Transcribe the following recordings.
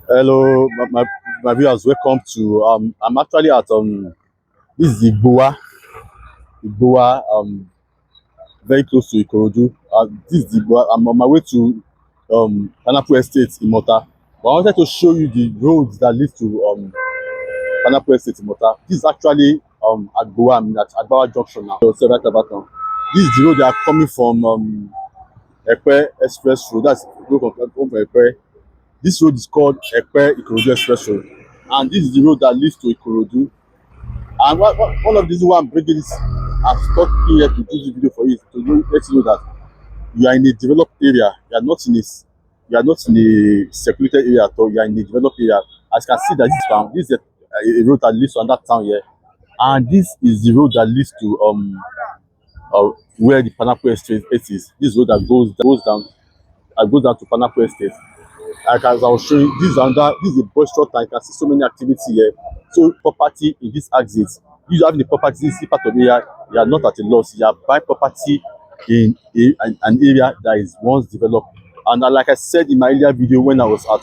Hello, my viewers. Welcome to I'm actually at this is Igboa very close to Ikorodu. This is Igboa. I'm on my way to Pineapple Estate Imota. But I wanted to show you the roads that lead to Pineapple Estate Imota. This is actually Agboa. I'm at Agboa Junction now. So right about now. This is the road they are coming from Epe Express Road. That's road from Epe. This road is called Epe Ikorodu Express Road, and this is the road that leads to Ikorodu. And one of the reasons why I'm bringing this, I'm stopping here to do this video for you, is to let you know that you are in a developed area. You are not in a secluded area at all. You are in a developed area. As you can see, that this town, this is a road that leads to another town here, and this is the road that leads to where the Pineapple Estate is. This road that goes down to Pineapple Estate. Like as I was showing, this is a boisterous time. You can see so many activity here. So property in this exit. You having the property in this part of the area, you are not at a loss. You are buying property in an area that is once developed. And like I said in my earlier video when I was at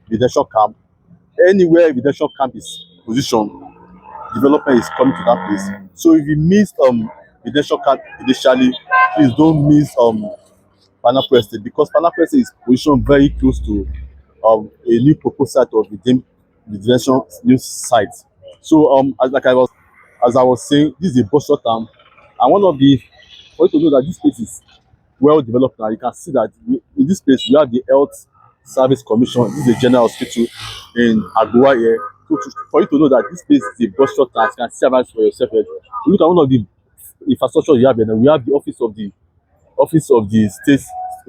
residential camp, anywhere residential camp is positioned, development is coming to that place. So if you miss residential camp initially, please don't miss Pineapple Estate, because Pineapple Estate is positioned very close to a new proposed site of the destination new site. So as I was saying, this is a bus short term, and one of the for you to know that this place is well developed now. You can see that in this place we have the Health Service Commission. This is a general hospital in Agboa here. So for you to know that this place is a bus short term, you can see about it for yourself. Here. You look at one of the infrastructure you have here. We have the office of the state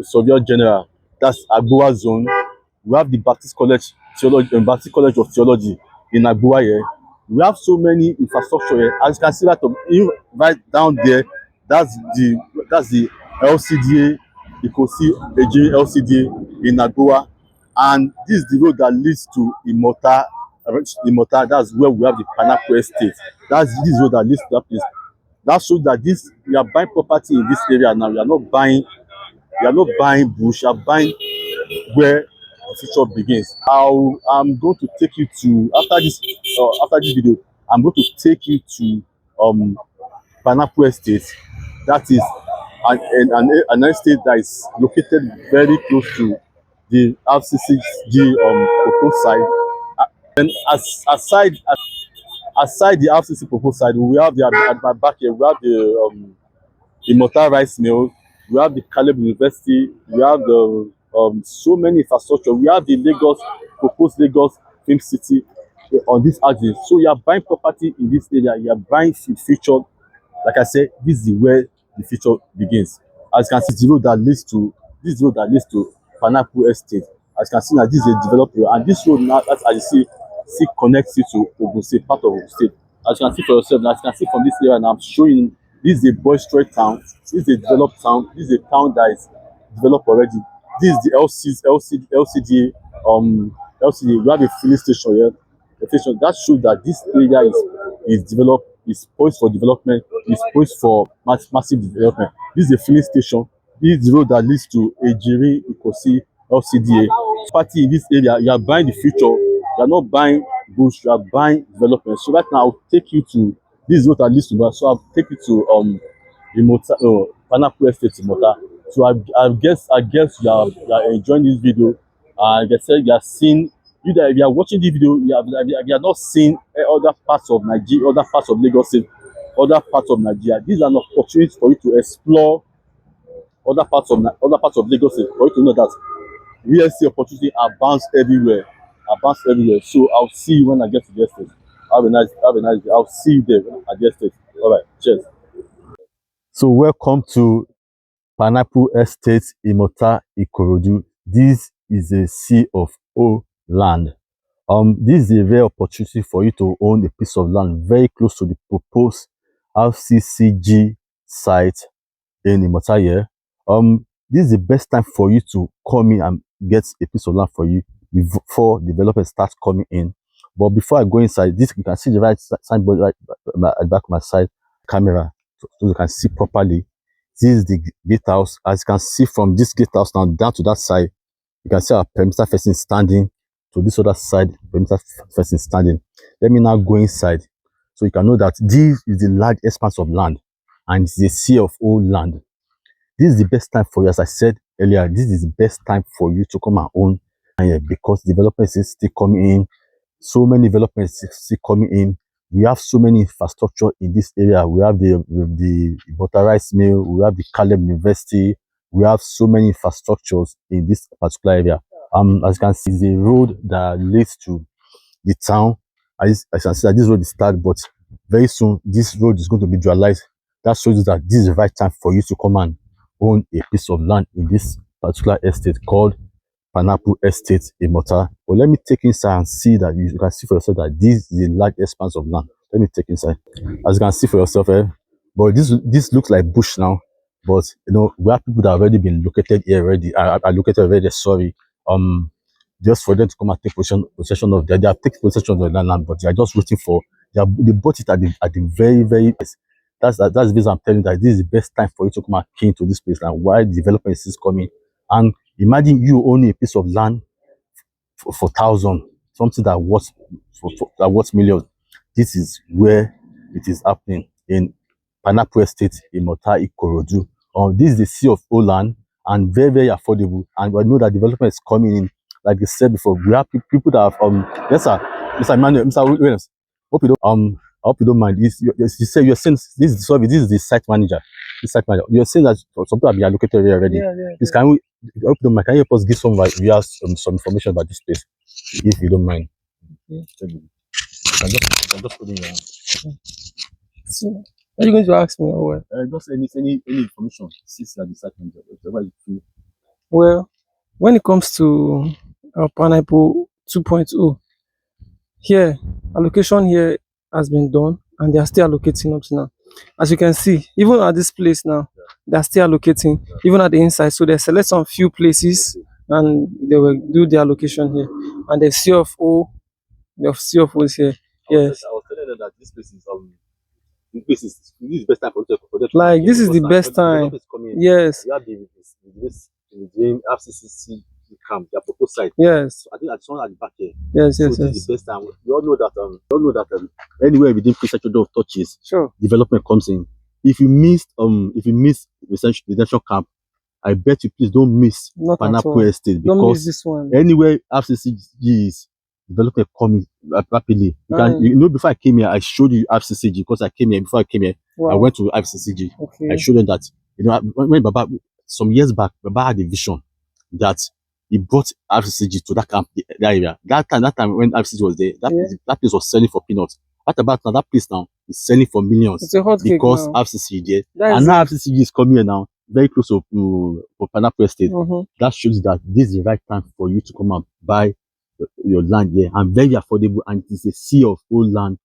surveyor general, that's Agboa zone. We have the Baptist College of Theology in Agboa here. We have so many infrastructure here. As you can see right down there, that's the LCDA, Ikosi Eji LCDA in Agboa, and this is the road that leads to Imota. That's where we have the Pineapple Estate. That's this road that leads to that place. That shows that this you are buying property in this area now. You are not buying bush. You are buying where the future begins. I'm going to take you to after this video. I'm going to take you to Pineapple Estate. That is an estate that is located very close to the RCCG proposed site. And aside the RCC proposed site, we have at my back here. We have the Imota Rice Mill, we have the Caleb University, we have the so many infrastructure. We have the proposed Lagos Film City on this axis. So you are buying property in this area, you are buying the future. Like I said, this is where the future begins. As you can see, this road that leads to Pineapple Estate. As you can see now, this is a developed area, and this road now, as you see connects you to Ogun State, part of Ogun State. As you can see for yourself, as you can see from this area now, I'm showing this is a boisterous town. This is a developed town. This is a town that is developed already. This is the LCDA. LCDA. We have a filling station here. A station that shows that this area is developed, is poised for development, is poised for massive development. This is a filling station. This is the road that leads to Ejiri Ikosi LCDA. Party in this area, you are buying the future. You are not buying bush. You are buying development. So right now, I'll take you to this road that leads to that. So I'll take you to Imota, Pineapple Estate Imota. So I guess you are enjoying this video. Like I said, you are seeing you that if you are watching the video, you are not seeing other parts of Nigeria, other parts of Lagos State, other parts of Nigeria. These are an opportunity for you to explore other parts of Lagos State, for you to know that real estate opportunity abounds everywhere. So I'll see you when I get to the estate. Have a nice day. I'll see you there at the estate. All right, cheers. So welcome to Pineapple Estate Imota Ikorodu. This is a sea of O land. This is a rare opportunity for you to own a piece of land very close to the proposed RCCG site in Imota here. This is the best time for you to come in and get a piece of land for you before developers start coming in. But before I go inside, this you can see the right signboard right at the back of my side camera, so you can see properly. This is the gatehouse. As you can see from this gatehouse now down to that side, you can see our perimeter fencing standing to this other side, perimeter fencing standing. Let me now go inside so you can know that this is the large expanse of land and it's a sea of old land. This is the best time for you, as I said earlier, this is the best time for you to come and own because developments is still coming in. So many developments still coming in. We have so many infrastructure in this area. We have the motorized mill, we have the Caleb University, we have so many infrastructures in this particular area. As you can see, the road that leads to the town. As I can see that this road is started, but very soon this road is going to be dualized. That shows you that this is the right time for you to come and own a piece of land in this particular estate called Pineapple Estate Imota. But let me take inside and see that you can see for yourself that this is a large expanse of land. Let me take inside. As you can see for yourself, but this looks like bush now. But you know, we have people that have already been located here already. Are located already. Sorry. Just for them to come and take possession of that. They have taken possession of the land, but they are just waiting for. They bought it at the very best. That's the reason I'm telling you that this is the best time for you to come and key into this place and why development is coming. And imagine you owning a piece of land for thousand, something that worth millions. This is where it is happening in Pineapple Estate in Imota, Ikorodu. This is the sea of old land and very affordable. And we know that development is coming in. Like I said before, we have people that have yes sir, Mr. Emmanuel, Mr. Williams. I hope you don't mind. You say you're saying this is the site manager. This site manager. You're saying that some people have been allocated here already. Please, can we? I hope you don't mind. Can you help us give some some information about this place, if you don't mind? Okay. I'm just putting you on. So, are you going to ask me or what? Just any information. Since you are the site manager, whatever you feel. Well, when it comes to Pineapple 2.0, here, allocation here has been done and they are still allocating up to now. As you can see, even at this place now, they are still allocating, even at the inside. So they select some few places and they will do the allocation here. And the sea of O, the sea of O is here. Yes. I was telling them that this place is this is the best time for them. Like this is the best time. Yes. You have the FCCC camp, their proposed site. Yes. So I think that's one at the back here. Yes, so yes, this is the best time. We all know that anywhere within pre-section of touches, sure, development comes in. If you miss residential camp, I bet you please don't miss Pineapple Estate, because don't miss this one. Anywhere FCCG is development coming rapidly. You know, before I came here, I showed you FCCG because I came here. Before I came here, wow. I went to FCCG. Okay. I showed them that, you know, when Baba, some years back, Baba had a vision that he brought FCCG to that camp, that area. That time when FCCG was there, that place was selling for peanuts. What about now? That place now is selling for millions. It's a hot because FCCG there. And now FCCG is coming here now, very close to Pineapple Estate. That shows that this is the right time for you to come and buy your land here, and very affordable, and it is a sea of old land,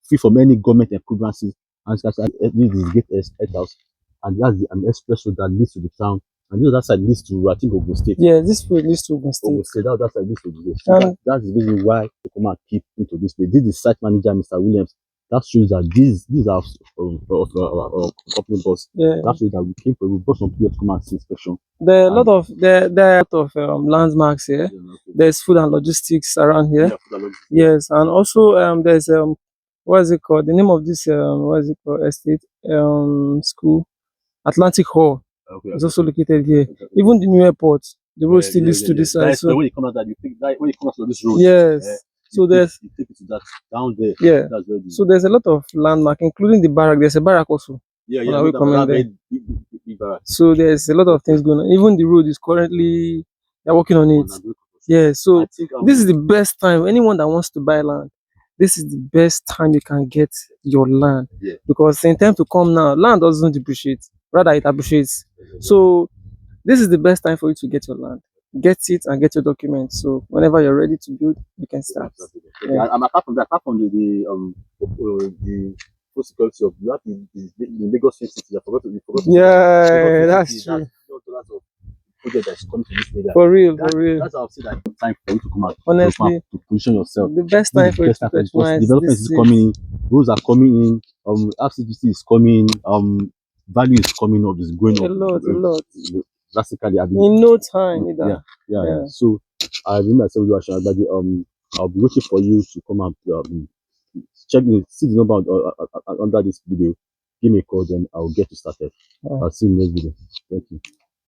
free from any government encumbrances. And this is Gate Head House, and that's an express road that leads to the town, and this other side leads to, I think, Ogun State. Yeah, this road leads to Ogun State. That side leads to Ogun State. So that's the reason why you come and keep into this place. This is site manager, Mr. Williams. That shows that these are company boss. Yeah. That shows that we brought some people to come and see inspection. There are a lot of landmarks here. Yeah, okay. There's food and logistics around here. Yeah, yes, and also there's what is it called? The name of this what is it called? Estate school, Atlantic Hall. Okay, it's also located here. Okay. Even the new airport, the road still leads to this side. So when you come out that, you think that when you come out to this road. Yes. So you take it to that down there. Yeah. That's where so there's a lot of landmark, including the barrack. There's a barrack also. Yeah. Big barrack. So there's a lot of things going on. Even the road is currently they're working on it. Yeah. So this is the best time. Anyone that wants to buy land, this is the best time you can get your land. Yeah. Because in time to come now, land doesn't depreciate. Rather, it appreciates. So this is the best time for you to get your land. Get it and get your documents. So whenever you're ready to build, you can start. Yeah. Apart from the full security of you have the Lagos City. Yeah, that's true. For real. That's how I say that time for you to come out. Honestly, to position yourself. The best time for you to patronize. Development is coming in. Roads are coming in. FCGC is coming. Value is coming up. Is going up. A lot. Drastically. In no time either. Yeah. So I remember myself watching that I'll be waiting for you to come and check me, see the number under this video. Give me a call, then I'll get you started. I'll see you in the next video. Thank you.